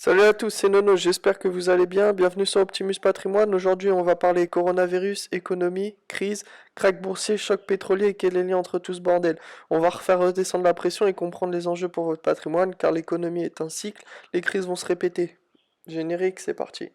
Salut à tous, c'est Nono, j'espère que vous allez bien. Bienvenue sur Optimus Patrimoine. Aujourd'hui, on va parler coronavirus, économie, crise, crack boursier, choc pétrolier et quel est le lien entre tout ce bordel. On va refaire redescendre la pression et comprendre les enjeux pour votre patrimoine, car l'économie est un cycle, les crises vont se répéter. Générique, c'est parti.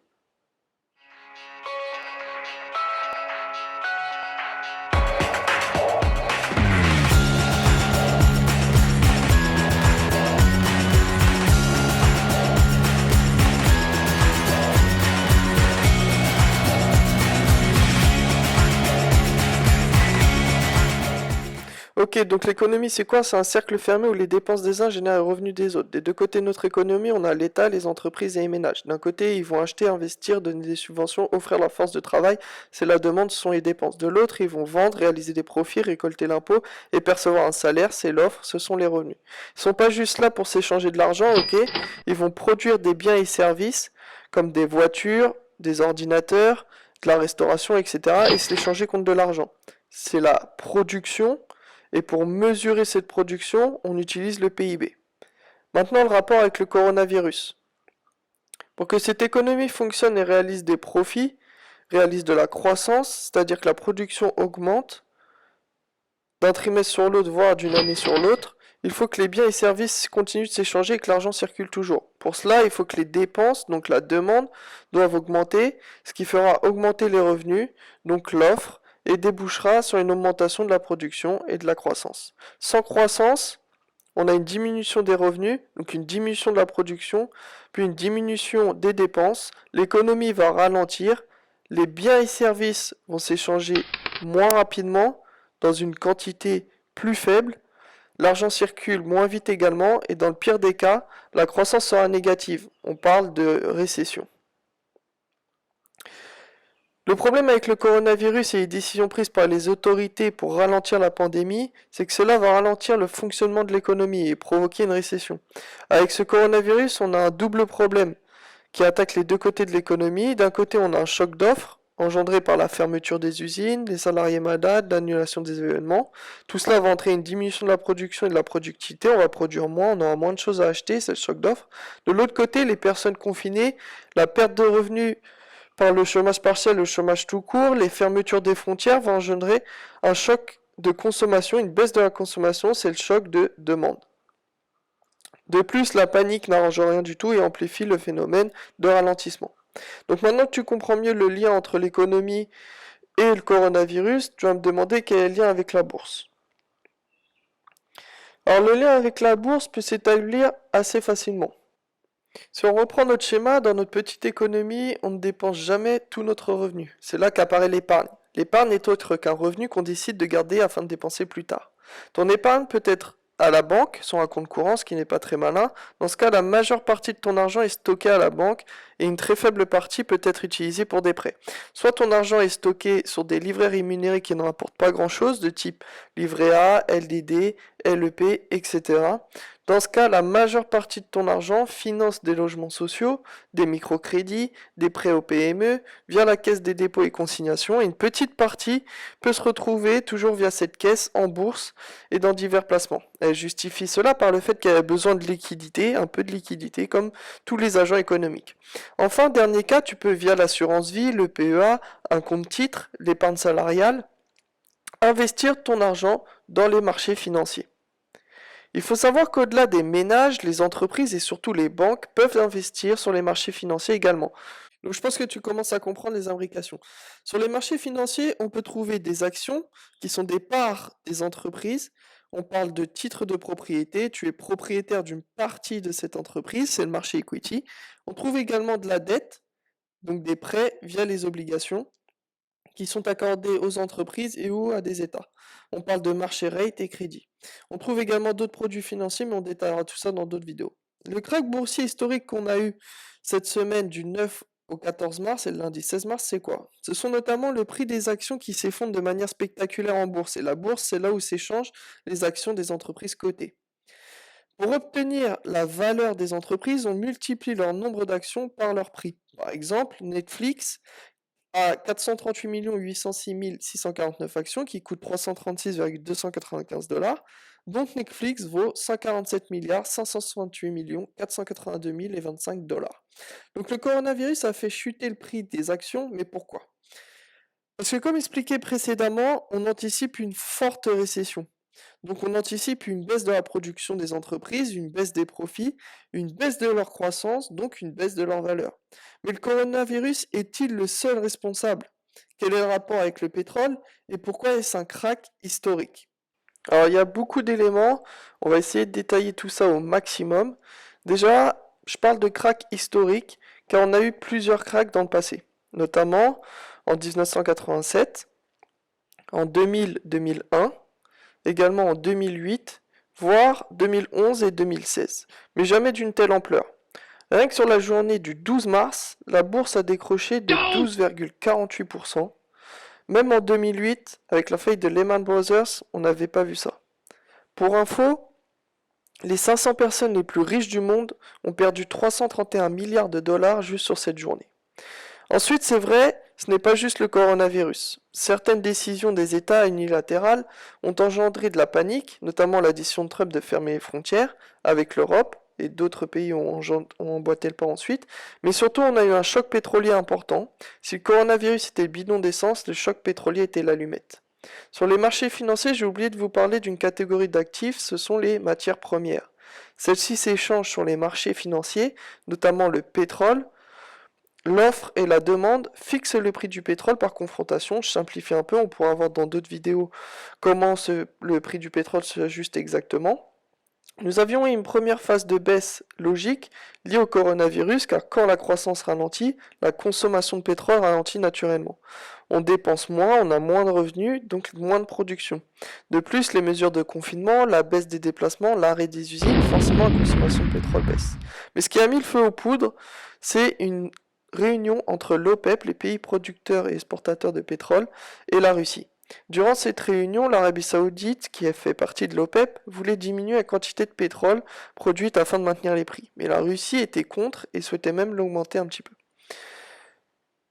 Ok, donc l'économie c'est quoi? C'est un cercle fermé où les dépenses des uns génèrent les revenus des autres. Des deux côtés de notre économie, on a l'État, les entreprises et les ménages. D'un côté, ils vont acheter, investir, donner des subventions, offrir leur force de travail, c'est la demande, ce sont les dépenses. De l'autre, ils vont vendre, réaliser des profits, récolter l'impôt et percevoir un salaire, c'est l'offre, ce sont les revenus. Ils sont pas juste là pour s'échanger de l'argent, ok? Ils vont produire des biens et services comme des voitures, des ordinateurs, de la restauration, etc. et se l'échanger contre de l'argent. C'est la production et pour mesurer cette production, on utilise le PIB. Maintenant, le rapport avec le coronavirus. Pour que cette économie fonctionne et réalise des profits, réalise de la croissance, c'est-à-dire que la production augmente d'un trimestre sur l'autre, voire d'une année sur l'autre, il faut que les biens et services continuent de s'échanger et que l'argent circule toujours. Pour cela, il faut que les dépenses, donc la demande, doivent augmenter, ce qui fera augmenter les revenus, donc l'offre, et débouchera sur une augmentation de la production et de la croissance. Sans croissance, on a une diminution des revenus, donc une diminution de la production, puis une diminution des dépenses, l'économie va ralentir, les biens et services vont s'échanger moins rapidement, dans une quantité plus faible, l'argent circule moins vite également, et dans le pire des cas, la croissance sera négative. On parle de récession. Le problème avec le coronavirus et les décisions prises par les autorités pour ralentir la pandémie, c'est que cela va ralentir le fonctionnement de l'économie et provoquer une récession. Avec ce coronavirus, on a un double problème qui attaque les deux côtés de l'économie. D'un côté, on a un choc d'offres engendré par la fermeture des usines, les salariés malades, l'annulation des événements. Tout cela va entraîner une diminution de la production et de la productivité. On va produire moins, on aura moins de choses à acheter, c'est le choc d'offres. De l'autre côté, les personnes confinées, la perte de revenus par le chômage partiel, le chômage tout court, les fermetures des frontières vont engendrer un choc de consommation, une baisse de la consommation, c'est le choc de demande. De plus, la panique n'arrange rien du tout et amplifie le phénomène de ralentissement. Donc maintenant que tu comprends mieux le lien entre l'économie et le coronavirus, tu vas me demander quel est le lien avec la bourse. Alors le lien avec la bourse peut s'établir assez facilement. Si on reprend notre schéma, dans notre petite économie, on ne dépense jamais tout notre revenu. C'est là qu'apparaît l'épargne. L'épargne n'est autre qu'un revenu qu'on décide de garder afin de dépenser plus tard. Ton épargne peut être à la banque, sur un compte courant, ce qui n'est pas très malin. Dans ce cas, la majeure partie de ton argent est stockée à la banque et une très faible partie peut être utilisée pour des prêts. Soit ton argent est stocké sur des livrets rémunérés qui ne rapportent pas grand-chose, de type livret A, LDD, LEP, etc. Dans ce cas, la majeure partie de ton argent finance des logements sociaux, des microcrédits, des prêts aux PME, via la caisse des dépôts et consignations, et une petite partie peut se retrouver toujours via cette caisse en bourse et dans divers placements. Elle justifie cela par le fait qu'elle a besoin de liquidité, un peu de liquidité, comme tous les agents économiques. Enfin, dernier cas, tu peux via l'assurance vie, le PEA, un compte titre, l'épargne salariale, investir ton argent dans les marchés financiers. Il faut savoir qu'au-delà des ménages, les entreprises et surtout les banques peuvent investir sur les marchés financiers également. Donc je pense que tu commences à comprendre les imbrications. Sur les marchés financiers, on peut trouver des actions qui sont des parts des entreprises. On parle de titres de propriété. Tu es propriétaire d'une partie de cette entreprise, c'est le marché equity. On trouve également de la dette, donc des prêts via les obligations qui sont accordés aux entreprises et ou à des États. On parle de marché rate et crédit. On trouve également d'autres produits financiers, mais on détaillera tout ça dans d'autres vidéos. Le crack boursier historique qu'on a eu cette semaine du 9 au 14 mars et le lundi 16 mars, c'est quoi? Ce sont notamment le prix des actions qui s'effondrent de manière spectaculaire en bourse. Et la bourse, c'est là où s'échangent les actions des entreprises cotées. Pour obtenir la valeur des entreprises, on multiplie leur nombre d'actions par leur prix. Par exemple, Netflix à 438 806 649 actions qui coûtent 336,295 $, dont Netflix vaut 147 568 482 025 $. Donc le coronavirus a fait chuter le prix des actions, mais pourquoi? Parce que comme expliqué précédemment, on anticipe une forte récession. Donc on anticipe une baisse de la production des entreprises, une baisse des profits, une baisse de leur croissance, donc une baisse de leur valeur. Mais le coronavirus est-il le seul responsable? Quel est le rapport avec le pétrole et pourquoi est-ce un crack historique? Alors il y a beaucoup d'éléments, on va essayer de détailler tout ça au maximum. Déjà, je parle de crack historique car on a eu plusieurs cracks dans le passé, notamment en 1987, en 2000-2001, également en 2008, voire 2011 et 2016, mais jamais d'une telle ampleur. Rien que sur la journée du 12 mars, la bourse a décroché de 12,48%. Même en 2008, avec la faillite de Lehman Brothers, on n'avait pas vu ça. Pour info, les 500 personnes les plus riches du monde ont perdu 331 milliards de dollars juste sur cette journée. Ensuite, c'est vrai, ce n'est pas juste le coronavirus. Certaines décisions des États unilatérales ont engendré de la panique, notamment la décision de Trump de fermer les frontières avec l'Europe, et d'autres pays ont emboîté le pas ensuite. Mais surtout, on a eu un choc pétrolier important. Si le coronavirus était le bidon d'essence, le choc pétrolier était l'allumette. Sur les marchés financiers, j'ai oublié de vous parler d'une catégorie d'actifs, ce sont les matières premières. Celles-ci s'échangent sur les marchés financiers, notamment le pétrole. L'offre et la demande fixent le prix du pétrole par confrontation. Je simplifie un peu, on pourra voir dans d'autres vidéos comment le prix du pétrole s'ajuste exactement. Nous avions eu une première phase de baisse logique liée au coronavirus, car quand la croissance ralentit, la consommation de pétrole ralentit naturellement. On dépense moins, on a moins de revenus, donc moins de production. De plus, les mesures de confinement, la baisse des déplacements, l'arrêt des usines, forcément la consommation de pétrole baisse. Mais ce qui a mis le feu aux poudres, c'est une réunion entre l'OPEP, les pays producteurs et exportateurs de pétrole, et la Russie. Durant cette réunion, l'Arabie Saoudite, qui a fait partie de l'OPEP, voulait diminuer la quantité de pétrole produite afin de maintenir les prix. Mais la Russie était contre et souhaitait même l'augmenter un petit peu.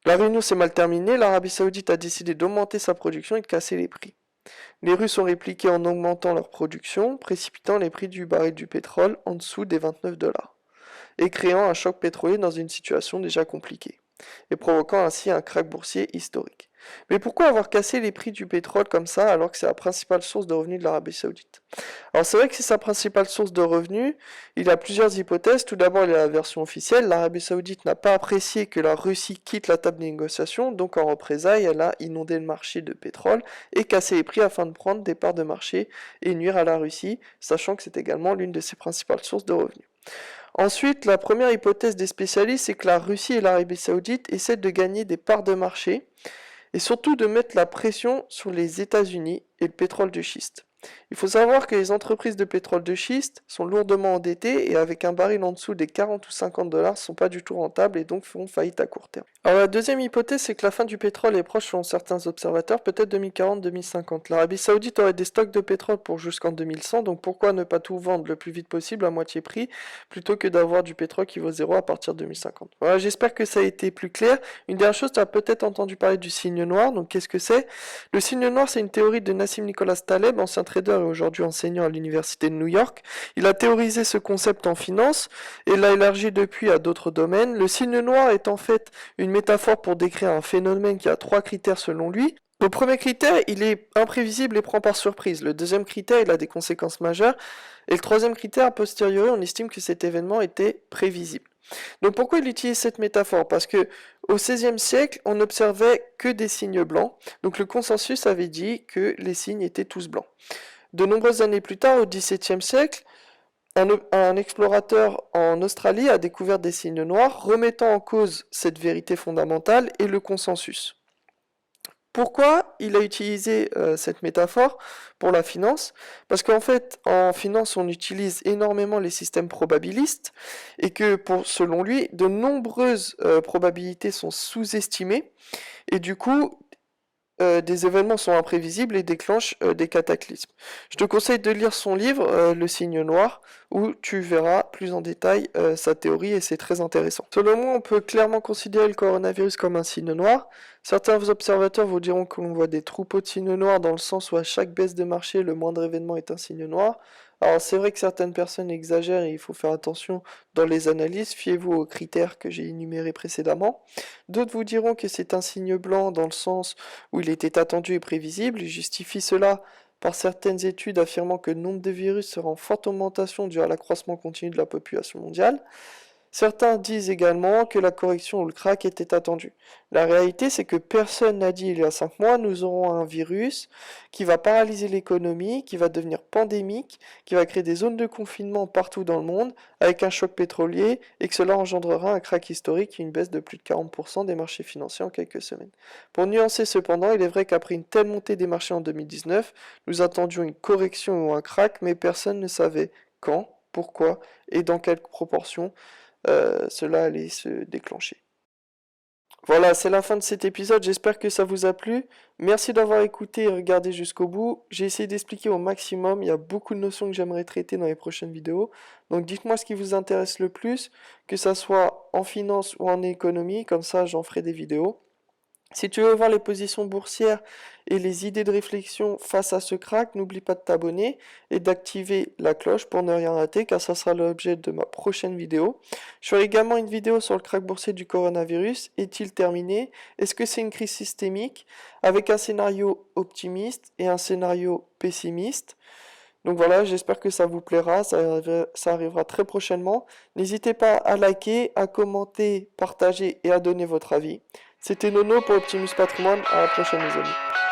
La réunion s'est mal terminée, l'Arabie Saoudite a décidé d'augmenter sa production et de casser les prix. Les Russes ont répliqué en augmentant leur production, précipitant les prix du baril du pétrole en dessous des 29 $, et créant un choc pétrolier dans une situation déjà compliquée, et provoquant ainsi un krach boursier historique. Mais pourquoi avoir cassé les prix du pétrole comme ça alors que c'est la principale source de revenus de l'Arabie Saoudite? Alors c'est vrai que c'est sa principale source de revenus, il y a plusieurs hypothèses. Tout d'abord, il y a la version officielle, l'Arabie Saoudite n'a pas apprécié que la Russie quitte la table de négociation, donc en représailles, elle a inondé le marché de pétrole et cassé les prix afin de prendre des parts de marché et nuire à la Russie, sachant que c'est également l'une de ses principales sources de revenus. Ensuite, la première hypothèse des spécialistes, c'est que la Russie et l'Arabie Saoudite essaient de gagner des parts de marché et surtout de mettre la pression sur les États-Unis et le pétrole de schiste. Il faut savoir que les entreprises de pétrole de schiste sont lourdement endettées et avec un baril en dessous des 40 ou 50 $, sont pas du tout rentables et donc feront faillite à court terme. Alors la deuxième hypothèse, c'est que la fin du pétrole est proche selon certains observateurs, peut-être 2040-2050. L'Arabie Saoudite aurait des stocks de pétrole pour jusqu'en 2100, donc pourquoi ne pas tout vendre le plus vite possible à moitié prix, plutôt que d'avoir du pétrole qui vaut zéro à partir de 2050. Voilà, j'espère que ça a été plus clair. Une dernière chose, tu as peut-être entendu parler du signe noir, donc qu'est-ce que c'est? Le signe noir, c'est une théorie de Nassim Nicholas Taleb, ancien trader et aujourd'hui enseignant à l'université de New York. Il a théorisé ce concept en finance et l'a élargi depuis à d'autres domaines. Le signe noir est en fait une métaphore pour décrire un phénomène qui a 3 critères selon lui. Le premier critère, il est imprévisible et prend par surprise. Le deuxième critère, il a des conséquences majeures. Et le troisième critère, a posteriori, on estime que cet événement était prévisible. Donc pourquoi il utilise cette métaphore? Parce que au XVIe siècle, on n'observait que des signes blancs. Donc le consensus avait dit que les signes étaient tous blancs. De nombreuses années plus tard, au XVIIe siècle, un explorateur en Australie a découvert des signes noirs, remettant en cause cette vérité fondamentale et le consensus. Pourquoi il a utilisé cette métaphore pour la finance? Parce qu'en fait, en finance, on utilise énormément les systèmes probabilistes et que, selon lui, de nombreuses probabilités sont sous-estimées et du coup, des événements sont imprévisibles et déclenchent des cataclysmes. Je te conseille de lire son livre, Le signe noir, où tu verras plus en détail sa théorie et c'est très intéressant. Selon moi, on peut clairement considérer le coronavirus comme un signe noir. Certains observateurs vous diront que l'on voit des troupeaux de signes noirs dans le sens où à chaque baisse de marché, le moindre événement est un signe noir. Alors c'est vrai que certaines personnes exagèrent et il faut faire attention dans les analyses, fiez-vous aux critères que j'ai énumérés précédemment. D'autres vous diront que c'est un signe blanc dans le sens où il était attendu et prévisible. Ils justifient cela par certaines études affirmant que le nombre de virus sera en forte augmentation dû à l'accroissement continu de la population mondiale. Certains disent également que la correction ou le crack était attendu. La réalité, c'est que personne n'a dit il y a 5 mois, nous aurons un virus qui va paralyser l'économie, qui va devenir pandémique, qui va créer des zones de confinement partout dans le monde, avec un choc pétrolier, et que cela engendrera un crack historique et une baisse de plus de 40% des marchés financiers en quelques semaines. Pour nuancer cependant, il est vrai qu'après une telle montée des marchés en 2019, nous attendions une correction ou un crack, mais personne ne savait quand, pourquoi et dans quelle proportion cela allait se déclencher. Voilà, c'est la fin de cet épisode, j'espère que ça vous a plu. Merci d'avoir écouté et regardé jusqu'au bout. J'ai essayé d'expliquer au maximum, il y a beaucoup de notions que j'aimerais traiter dans les prochaines vidéos. Donc dites-moi ce qui vous intéresse le plus, que ça soit en finance ou en économie, comme ça j'en ferai des vidéos. Si tu veux voir les positions boursières et les idées de réflexion face à ce crack, n'oublie pas de t'abonner et d'activer la cloche pour ne rien rater car ça sera l'objet de ma prochaine vidéo. Je ferai également une vidéo sur le crack boursier du coronavirus. Est-il terminé? Est-ce que c'est une crise systémique? Avec un scénario optimiste et un scénario pessimiste. Donc voilà, j'espère que ça vous plaira, ça arrivera très prochainement. N'hésitez pas à liker, à commenter, partager et à donner votre avis. C'était Nono pour Optimus Patrimoine, à la prochaine les amis.